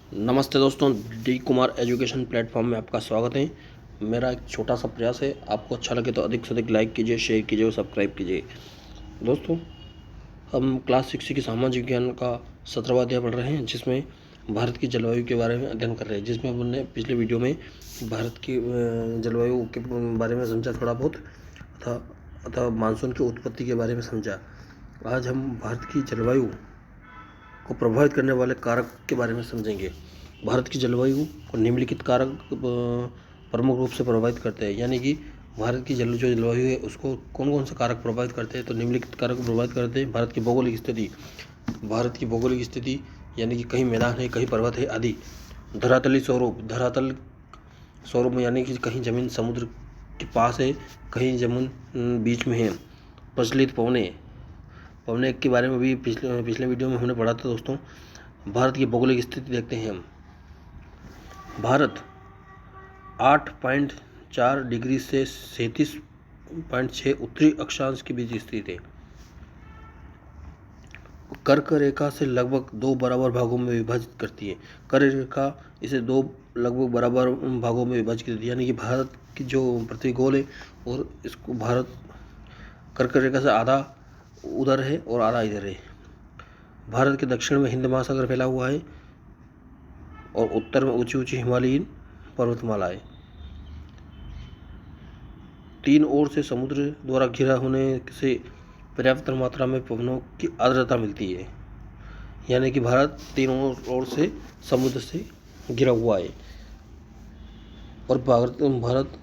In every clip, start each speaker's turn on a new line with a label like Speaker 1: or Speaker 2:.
Speaker 1: नमस्ते दोस्तों, D Kumar education platform में आपका स्वागत है। मेरा एक छोटा सा प्रयास है, आपको अच्छा लगे तो अधिक से अधिक लाइक कीजिए, शेयर कीजिए और सब्सक्राइब कीजिए। दोस्तों, हम क्लास 6 की सामाजिक विज्ञान का 17वां अध्याय पढ़ रहे हैं, जिसमें भारत की जलवायु के बारे में अध्ययन कर रहे हैं। जिसमें हमने पिछले वीडियो में भारत की जलवायु के बारे में समझा थोड़ा बहुत, अतः मानसून की उत्पत्ति के बारे में समझा। आज हम भारत की जलवायु को प्रभावित करने वाले कारक के बारे में समझेंगे। भारत की जलवायु को निम्नलिखित कारक प्रमुख रूप से प्रभावित करते हैं। यानी कि भारत की जो जलवायु है उसको कौन कौन से कारक प्रभावित करते हैं, तो निम्नलिखित कारक प्रभावित करते हैं। भारत की भौगोलिक स्थिति, भारत की भौगोलिक स्थिति यानी कि कहीं मैदान है, कहीं पर्वत है आदि। धरातली स्वरूप, धरातल स्वरूप में यानी कि कहीं ज़मीन समुद्र के पास है, कहीं ज़मीन बीच में है। प्रचलित पवने, पवने के बारे में भी पिछले वीडियो में हमने पढ़ा था दोस्तों। भारत की भौगोलिक स्थिति देखते हैं हम। भारत 8.4 डिग्री से 37.6 उत्तरी अक्षांश के बीच स्थित है। कर्क रेखा से लगभग 2 बराबर भागों में विभाजित करती है। कर्क रेखा इसे 2 लगभग बराबर भागों में विभाजित करती है। यानी कि भारत की जो पृथ्वी गोल है और इसको भारत कर्क रेखा से आधा उधर है और आधा इधर है। भारत के दक्षिण में हिंद महासागर फैला हुआ है और उत्तर में ऊंची ऊंची हिमालयीन पर्वतमालाएं। 3 ओर से समुद्र द्वारा घिरा होने से पर्याप्त मात्रा में पवनों की आर्द्रता मिलती है। यानी कि भारत 3 ओर से समुद्र से घिरा हुआ है और भारत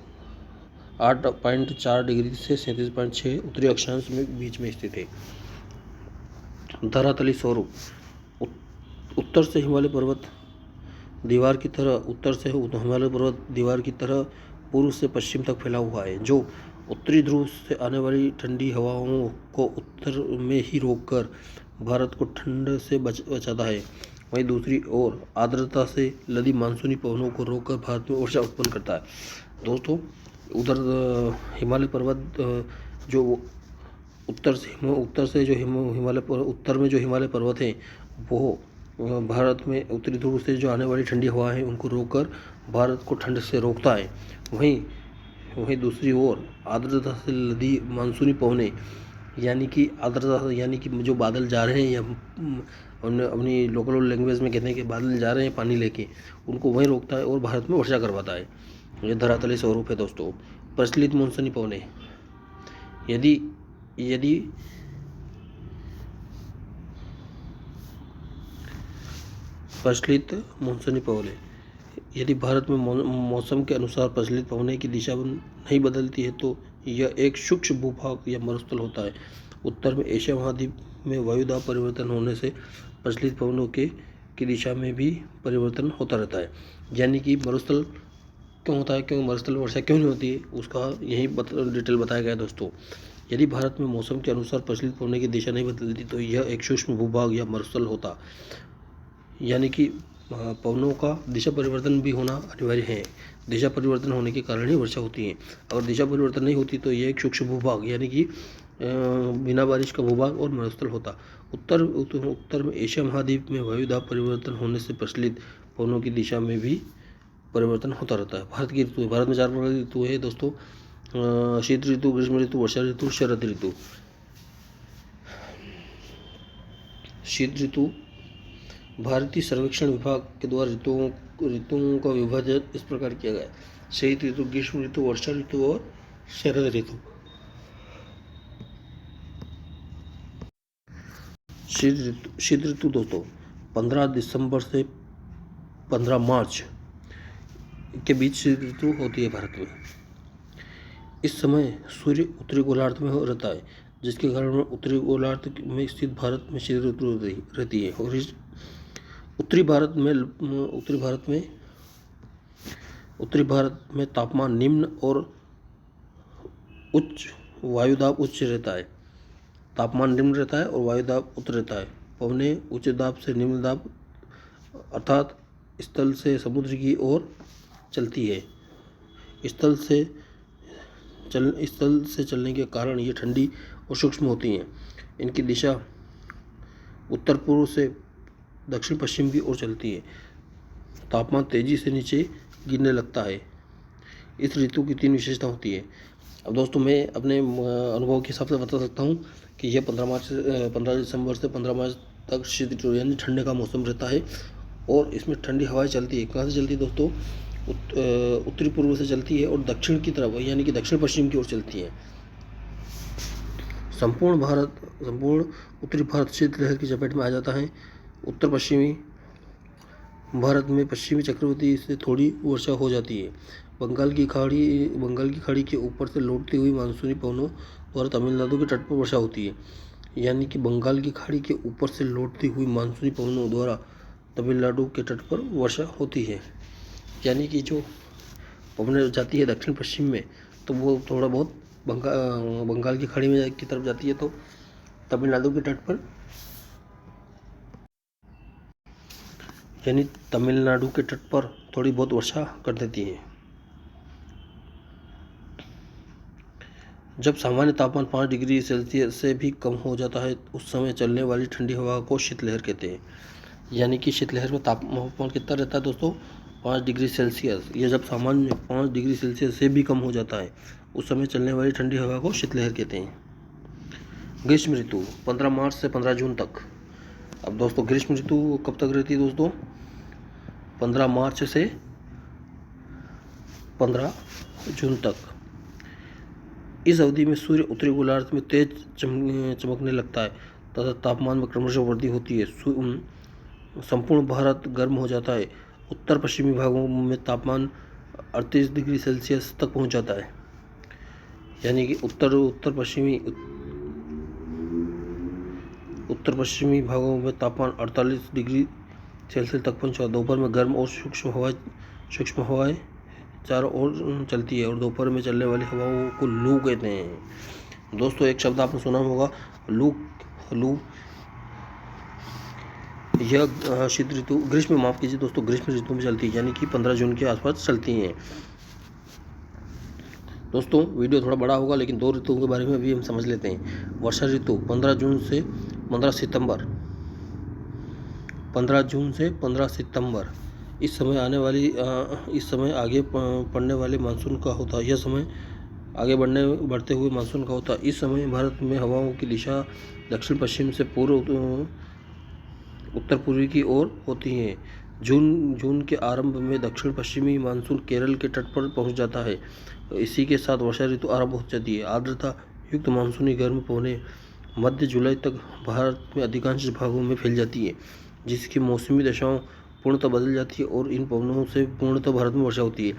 Speaker 1: 8.4 डिग्री से 37.6 उत्तरी अक्षांश में बीच में स्थित है। धरातली स्वरूप, उत्तर से हिमालय पर्वत दीवार की तरह पूर्व से पश्चिम तक फैला हुआ है, जो उत्तरी ध्रुव से आने वाली ठंडी हवाओं को उत्तर में ही रोककर भारत को ठंड से बचाता है। वहीं दूसरी ओर आर्द्रता से लदी मानसूनी पवनों को रोककर भारत में वर्षा उत्पन्न करता है। दोस्तों, उधर हिमालय पर्वत जो उत्तर में जो हिमालय पर्वत हैं वो भारत में उत्तरी ध्रुव से जो आने वाली ठंडी हवा है उनको रोककर भारत को ठंड से रोकता है। वहीं दूसरी ओर आर्द्रता से लदी मानसूनी पवनें यानी कि जो बादल जा रहे हैं, या अपनी लोकल लैंग्वेज में कहते हैं कि बादल जा रहे हैं पानी लेके, उनको वहीं रोकता है और भारत में वर्षा करवाता है। ये धरातली स्वरूप है दोस्तों। प्रचलित मानसूनी पवनें, यदि प्रचलित मानसूनी पवनें यदि भारत में मौसम के अनुसार प्रचलित पवनें की दिशा नहीं बदलती है तो यह एक शुष्क भूभाग या मरुस्थल होता है। उत्तर में एशिया महाद्वीप में वायुदाब परिवर्तन होने से प्रचलित पवनों की दिशा में भी परिवर्तन होता रहता है। यानी कि मरुस्थल क्यों होता है, क्यों मरुस्थल वर्षा क्यों नहीं होती है, उसका यही डिटेल बताया गया है दोस्तों। यदि भारत में मौसम के अनुसार प्रचलित पवनों की दिशा नहीं बदलती तो यह एक सूक्ष्म भूभाग या मरुस्थल होता। यानी कि पवनों का दिशा परिवर्तन भी होना अनिवार्य है। दिशा परिवर्तन होने के कारण ही वर्षा होती है। अगर दिशा परिवर्तन नहीं होती तो यह एक सूक्ष्म भूभाग यानी कि बिना बारिश का भूभाग और मरुस्थल होता। उत्तर में एशिया महाद्वीप में वायुदाब परिवर्तन होने से प्रचलित पवनों की दिशा में भी परिवर्तन होता रहता है। भारत की ऋतु, भारत में 4 प्रकार की ऋतु है दोस्तों। शीत ऋतु, ग्रीष्म ऋतु, वर्षा ऋतु, शरद ऋतु। शीत ऋतु, भारतीय सर्वेक्षण विभाग के द्वारा ऋतुओं का विभाजन इस प्रकार किया गया है: शीत ऋतु, ग्रीष्म ऋतु, वर्षा ऋतु और शरद ऋतु। शीत ऋतु दोस्तों 15 दिसंबर से 15 मार्च के बीच शीत ऋतु होती है भारत में। इस समय सूर्य उत्तरी गोलार्ध में रहता है, जिसके कारण उत्तरी गोलार्ध में स्थित भारत में शीत ऋतु रहती है। और उत्तरी भारत में तापमान निम्न और उच्च, वायुदाब उच्च रहता है। तापमान निम्न रहता है और वायुदाब उच्च रहता है। पवनें उच्च दाब से निम्न दाब अर्थात स्थल से समुद्र की ओर चलती है। स्थल से चलने के कारण ये ठंडी और सूक्ष्म होती हैं। इनकी दिशा उत्तर पूर्व से दक्षिण पश्चिम की ओर चलती है। तापमान तेज़ी से नीचे गिरने लगता है। इस ऋतु की 3 विशेषता होती है। अब दोस्तों मैं अपने अनुभव के हिसाब से बता सकता हूँ कि यह 15 दिसंबर से 15 मार्च तक शीत ऋतु यानी ठंड का मौसम रहता है और इसमें ठंडी हवाएं चलती है। कहाँ से चलती है दोस्तों? उत्तरी पूर्व से चलती है और दक्षिण की तरफ यानी कि दक्षिण पश्चिम की ओर चलती है। संपूर्ण उत्तरी भारत शीतलहर की चपेट में आ जाता है। उत्तर पश्चिमी भारत में पश्चिमी चक्रवाती से थोड़ी वर्षा हो जाती है। बंगाल की खाड़ी के ऊपर से लौटती हुई मानसूनी पवनों द्वारा तमिलनाडु के तट पर वर्षा होती है। यानी कि बंगाल की खाड़ी के ऊपर से लौटती हुई मानसूनी पवनों द्वारा तमिलनाडु के तट पर वर्षा होती है। यानी कि जो पवनें जाती है दक्षिण पश्चिम में, तो वो थोड़ा बहुत बंगाल की खाड़ी में की तरफ जाती है, तो तमिलनाडु के तट पर यानी तमिलनाडु के तट पर थोड़ी बहुत वर्षा कर देती है। जब सामान्य तापमान 5 डिग्री सेल्सियस से भी कम हो जाता है, उस समय चलने वाली ठंडी हवा को शीतलहर कहते हैं। यानी कि शीतलहर में तापमान कितना रहता है दोस्तों? 5 डिग्री सेल्सियस। यह जब सामान्य 5 डिग्री सेल्सियस से भी कम हो जाता है, उस समय चलने वाली ठंडी हवा को शीतलहर कहते हैं। ग्रीष्म ऋतु 15 मार्च से 15 जून तक। अब दोस्तों ग्रीष्म ऋतु कब तक रहती है दोस्तों? 15 मार्च से 15 जून तक। इस अवधि में सूर्य उत्तरी गोलार्ध में तेज चमकने लगता है तथा तापमान में क्रमशः वृद्धि होती है। संपूर्ण भारत गर्म हो जाता है। उत्तर पश्चिमी भागों में तापमान 38 डिग्री सेल्सियस तक पहुंच जाता है। यानी कि उत्तर पश्चिमी भागों में तापमान 48 डिग्री सेल्सियस तक पहुंचा। दोपहर में गर्म और सूक्ष्म हवाएं चारों ओर चलती है और दोपहर में चलने वाली हवाओं को लू कहते हैं। दोस्तों एक शब्द आपने सुना होगा, लू। यह शीत ऋतु ग्रीष्म ऋतु में चलती है, यानी कि 15 जून के आसपास चलती हैं। दोस्तों वीडियो थोड़ा बड़ा होगा, लेकिन 2 ऋतुओं के बारे में अभी हम समझ लेते हैं। वर्षा ऋतु 15 जून से 15 सितंबर। इस समय आगे बढ़ने वाले मानसून का होता है। यह समय आगे बढ़ते हुए मानसून का होता है। इस समय भारत में हवाओं की दिशा दक्षिण पश्चिम से उत्तर पूर्वी की ओर होती है। जून के आरंभ में दक्षिण पश्चिमी मानसून केरल के तट पर पहुंच जाता है। इसी के साथ वर्षा ऋतु आरंभ हो जाती है। आर्द्रता युक्त मानसूनी गर्म पवनें मध्य जुलाई तक भारत में अधिकांश भागों में फैल जाती है, जिसकी मौसमी दशाओं पूर्णतः बदल जाती है और इन पवनों से पूर्णतः भारत में वर्षा होती है।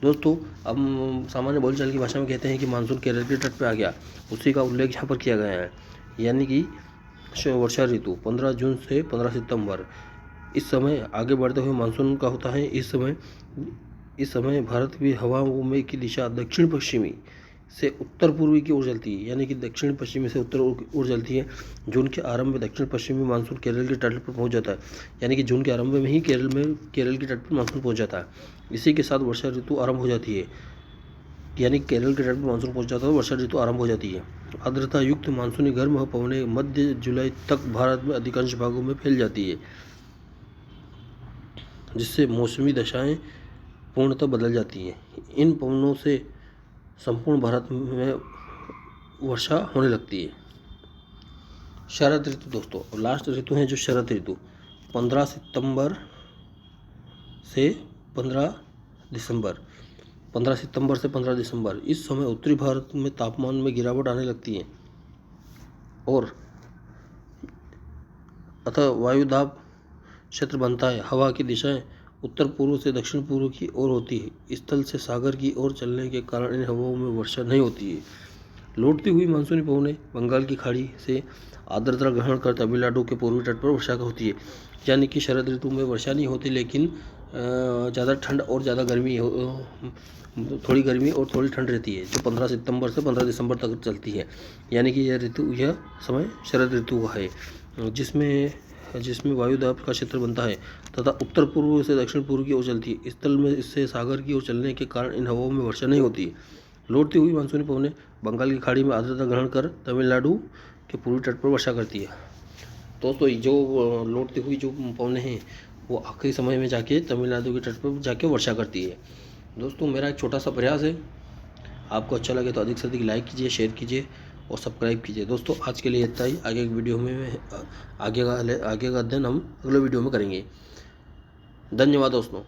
Speaker 1: दोस्तों अब सामान्य बोलचाल की भाषा में कहते हैं कि मानसून केरल के तट पर आ गया, उसी का उल्लेख यहाँ पर किया गया है। यानी कि वर्षा ऋतु 15 जून से 15 सितंबर। इस समय आगे बढ़ते हुए मानसून का होता है। इस समय भारत की हवाओं में की दिशा दक्षिण पश्चिमी से उत्तर पूर्वी की ओर चलती है, यानी कि दक्षिण पश्चिमी से उत्तर ओर चलती है। जून के आरंभ में दक्षिण पश्चिमी मानसून केरल के तट पर पहुंच जाता है, यानी कि जून के आरंभ में ही केरल के तट पर मानसून पहुंच जाता है। इसी के साथ वर्षा ऋतु आरंभ हो जाती है, यानी केरल के तट पर मानसून पहुंच जाता है, वर्षा ऋतु आरंभ हो जाती है। आर्द्रता युक्त मानसूनी गर्म पवनें मध्य जुलाई तक भारत में अधिकांश भागों में फैल जाती है, जिससे मौसमी दशाएं पूर्णतः बदल जाती हैं। इन पवनों से संपूर्ण भारत में वर्षा होने लगती है। शरद ऋतु दोस्तों लास्ट ऋतु है जो शरद ऋतु 15 सितंबर से 15 दिसंबर। 15 सितंबर से 15 दिसंबर। इस समय उत्तरी भारत में तापमान में गिरावट आने लगती है और अतः वायुदाब क्षेत्र बनता है। हवा की दिशाएं उत्तर पूर्व से दक्षिण पूर्व की ओर होती है। स्थल से सागर की ओर चलने के कारण इन हवाओं में वर्षा नहीं होती है। लौटती हुई मानसूनी पवनें बंगाल की खाड़ी से आर्द्रता ग्रहण कर तमिलनाडु के पूर्वी तट पर वर्षा होती है। यानी कि शरद ऋतु में वर्षा नहीं होती, लेकिन ज़्यादा ठंड और ज़्यादा गर्मी थोड़ी गर्मी और थोड़ी ठंड रहती है, जो 15 सितंबर से 15 दिसंबर तक चलती है। यानी कि यह समय शरद ऋतु का है, जिसमें वायुदाब का क्षेत्र बनता है तथा उत्तर पूर्व से दक्षिण पूर्व की ओर चलती है। स्थल में इससे सागर की ओर चलने के कारण इन हवाओं में वर्षा नहीं होती है। लौटती हुई मानसूनी पवनें बंगाल की खाड़ी में आर्द्रता ग्रहण कर तमिलनाडु के पूर्वी तट पर वर्षा करती है। दोस्तों जो लौटती हुई जो पवनें हैं वो आखिरी समय में जाके तमिलनाडु के तट पर जाके वर्षा करती है। दोस्तों मेरा एक छोटा सा प्रयास है, आपको अच्छा लगे तो अधिक से अधिक लाइक कीजिए, शेयर कीजिए और सब्सक्राइब कीजिए। दोस्तों आज के लिए इतना ही। आगे एक वीडियो में आगे का अध्ययन हम अगले वीडियो में करेंगे। धन्यवाद दोस्तों।